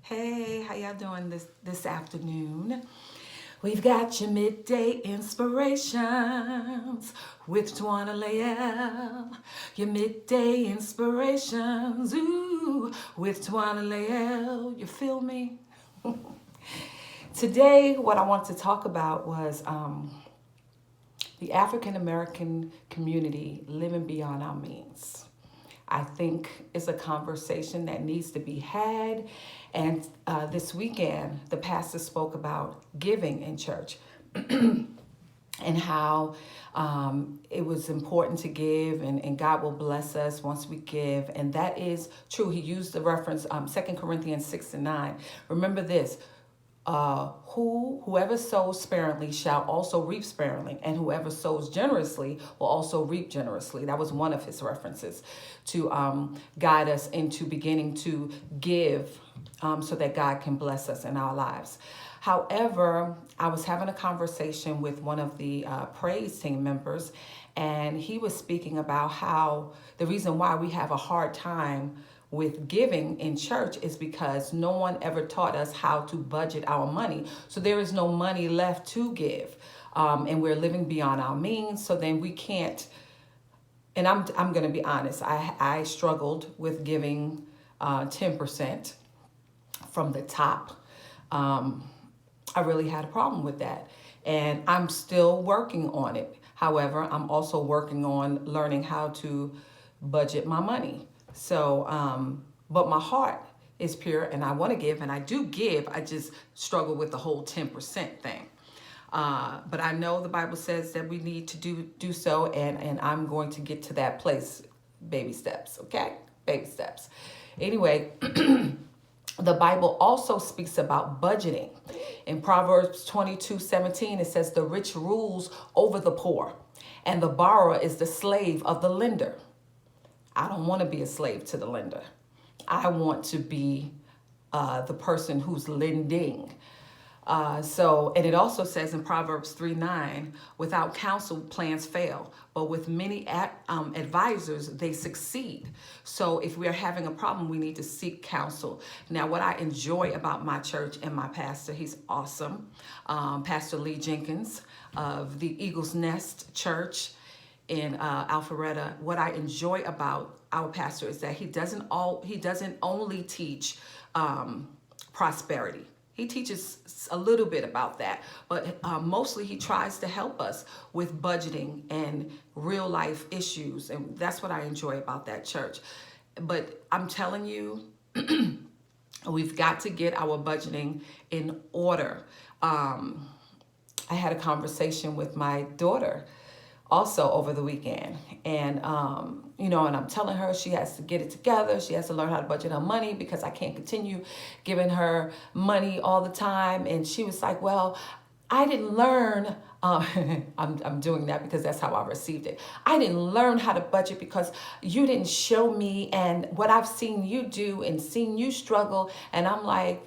Hey, how y'all doing this afternoon? We've got your midday inspirations with Tawana Lael. Your midday inspirations, ooh, with Tawana Lael. You feel me? Today, what I want to talk about was the African American community living beyond our means. I think it's a conversation that needs to be had. And this weekend, the pastor spoke about giving in church and how it was important to give, and God will bless us once we give. And that is true. He used the reference 2 Corinthians 6:9. Remember this. Whoever sows sparingly shall also reap sparingly, and whoever sows generously will also reap generously. That was one of his references to guide us into beginning to give so that God can bless us in our lives. However, I was having a conversation with one of the praise team members, and he was speaking about how the reason why we have a hard time with giving in church is because no one ever taught us how to budget our money. So there is no money left to give. And we're living beyond our means. So then we can't, and I'm going to be honest, I struggled with giving 10% from the top. I really had a problem with that. And I'm still working on it. However, I'm also working on learning how to budget my money. So, but my heart is pure and I want to give, and I do give. I just struggle with the whole 10% thing. But I know the Bible says that we need to do so, and I'm going to get to that place. Baby steps, okay? Baby steps. Anyway, the Bible also speaks about budgeting. In Proverbs 22:17, it says, "The rich rules over the poor, and the borrower is the slave of the lender." I don't want to be a slave to the lender. I want to be the person who's lending. And it also says in Proverbs 3:9, "Without counsel, plans fail, but with many advisors, they succeed." So if we are having a problem, we need to seek counsel. Now, what I enjoy about my church and my pastor, he's awesome. Pastor Lee Jenkins of the Eagle's Nest Church in Alpharetta. What I enjoy about our pastor is that he doesn't only teach prosperity. He teaches a little bit about that, but mostly he tries to help us with budgeting and real life issues, and that's what I enjoy about that church. But I'm telling you, we've got to get our budgeting in order. I had a conversation with my daughter also over the weekend. And, and I'm telling her she has to get it together. She has to learn how to budget her money because I can't continue giving her money all the time. And she was like, well, I didn't learn. I'm doing that because that's how I received it. I didn't learn how to budget because you didn't show me and what I've seen you do and seen you struggle. And I'm like,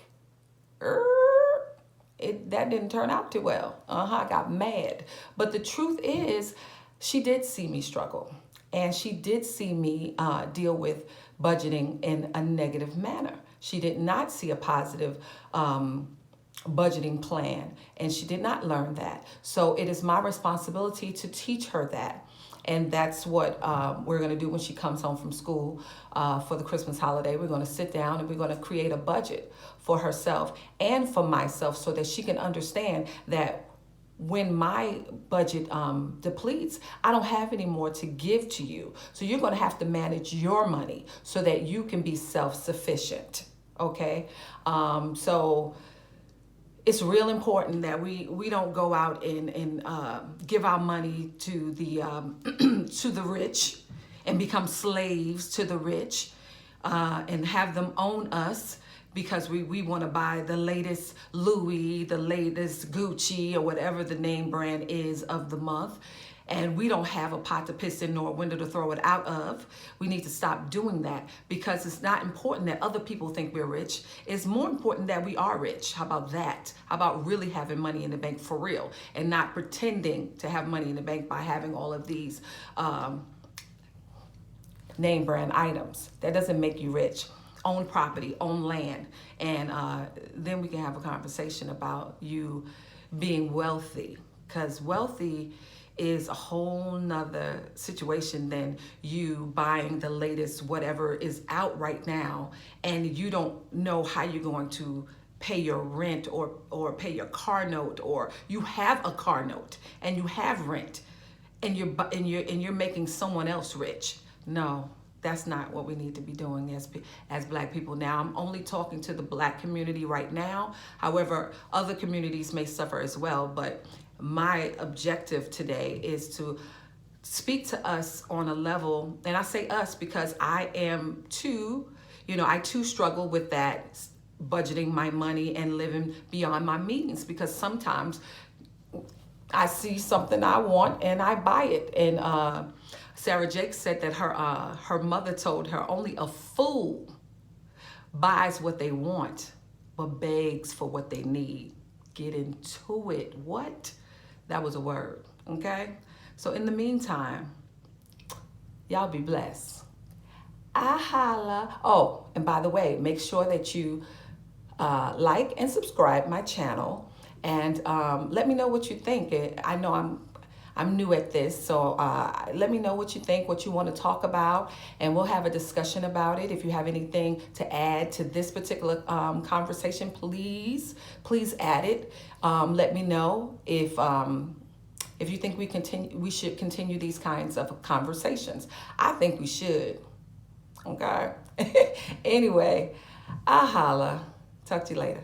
that didn't turn out too well. I got mad. But the truth is, she did see me struggle. And she did see me deal with budgeting in a negative manner. She did not see a positive budgeting plan. And she did not learn that. So it is my responsibility to teach her that. And that's what we're going to do when she comes home from school for the Christmas holiday. We're going to sit down and we're going to create a budget for herself and for myself so that she can understand that when my budget depletes, I don't have any more to give to you. So you're going to have to manage your money so that you can be self-sufficient. Okay? So it's real important that we don't go out and give our money to the to the rich and become slaves to the rich and have them own us because we want to buy the latest Louis, the latest Gucci, or whatever the name brand is of the month. And we don't have a pot to piss in nor a window to throw it out of. We need to stop doing that because it's not important that other people think we're rich. It's more important that we are rich. How about that? How about really having money in the bank for real and not pretending to have money in the bank by having all of these name brand items? That doesn't make you rich. own property, own land, and then we can have a conversation about you being wealthy, because wealthy is a whole nother situation than you buying the latest whatever is out right now, and you don't know how you're going to pay your rent or pay your car note, or you have a car note and you have rent, and you're making someone else rich. No, that's not what we need to be doing as Black people. Now, I'm only talking to the Black community right now. However, other communities may suffer as well, but my objective today is to speak to us on a level, and I say us because I am too, I too struggle with that, budgeting my money and living beyond my means, because sometimes I see something I want and I buy it. And Sarah Jakes said that her mother told her only a fool buys what they want but begs for what they need. Get into it. What? That was a word. Okay? So in the meantime, y'all be blessed. I holla. Oh, and by the way, make sure that you like and subscribe my channel, and let me know what you think. I know I'm new at this, so let me know what you think, what you want to talk about, and we'll have a discussion about it. If you have anything to add to this particular conversation, please add it. Let me know if you think we should continue these kinds of conversations. I think we should. Okay. Anyway, I holla. Talk to you later.